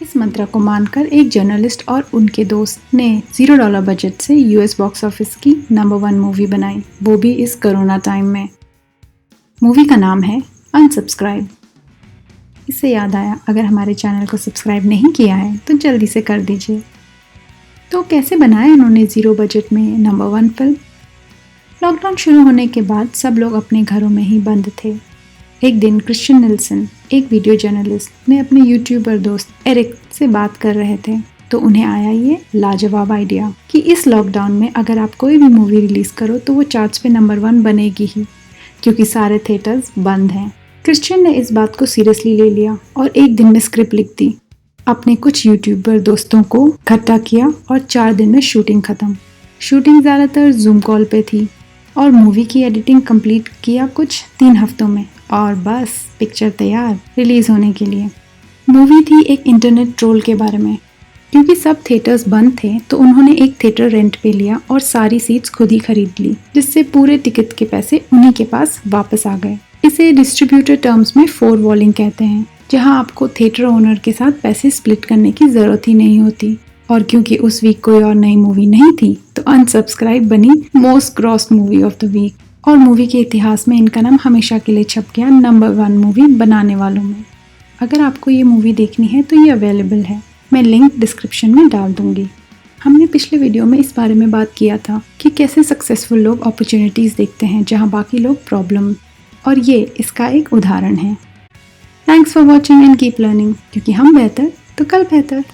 इस मंत्र को मानकर एक जर्नलिस्ट और उनके दोस्त ने $0 बजट से यूएस बॉक्स ऑफिस की नंबर 1 मूवी बनाई, वो भी इस कोरोना टाइम में। मूवी का नाम है अनसब्सक्राइब। इससे याद आया, अगर हमारे चैनल को सब्सक्राइब नहीं किया है तो जल्दी से कर दीजिए। तो कैसे बनाया इन्होंने 0 बजट में नंबर 1 फिल्म? लॉकडाउन शुरू होने के बाद सब लोग अपने घरों में ही बंद थे। एक दिन क्रिश्चियन निल्सन, एक वीडियो जर्नलिस्ट, ने अपने यूट्यूबर दोस्त एरिक से बात कर रहे थे, तो उन्हें आया ये लाजवाब आइडिया कि इस लॉकडाउन में अगर आप कोई भी मूवी रिलीज करो तो वो चार्ट्स पे नंबर 1 बनेगी ही, क्योंकि सारे थिएटर्स बंद हैं। क्रिश्चियन ने इस बात को सीरियसली ले लिया और एक दिन में स्क्रिप्ट लिख दी, अपने कुछ यूट्यूबर दोस्तों को इकट्ठा किया और 4 दिन में शूटिंग खत्म। शूटिंग ज़्यादातर जूम कॉल पे थी और मूवी की एडिटिंग कंप्लीट किया कुछ 3 हफ्तों में, और बस पिक्चर तैयार रिलीज होने के लिए। मूवी थी एक इंटरनेट ट्रोल के बारे में। क्योंकि सब थिएटर्स बंद थे तो उन्होंने एक थिएटर रेंट पे लिया और सारी सीट्स खुद ही खरीद ली, जिससे पूरे टिकट के पैसे उन्हीं के पास वापस आ गए। इसे डिस्ट्रीब्यूटर टर्म्स में 4 वॉलिंग कहते हैं, जहां आपको थिएटर ओनर के साथ पैसे स्प्लिट करने की ज़रूरत ही नहीं होती। और क्योंकि उस वीक कोई और नई मूवी नहीं थी तो अनसब्सक्राइब बनी most gross movie of the week, और मूवी के इतिहास में इनका नाम हमेशा के लिए छप गया नंबर 1 मूवी बनाने वालों में। अगर आपको ये मूवी देखनी है तो ये अवेलेबल है, मैं लिंक डिस्क्रिप्शन में डाल दूंगी। हमने पिछले वीडियो में इस बारे में बात किया था कि कैसे सक्सेसफुल लोग अपॉर्चुनिटीज़ देखते हैं जहां बाकी लोग प्रॉब्लम, और ये इसका एक उदाहरण है। Thanks for watching and keep learning, क्योंकि हम बेहतर तो कल बेहतर।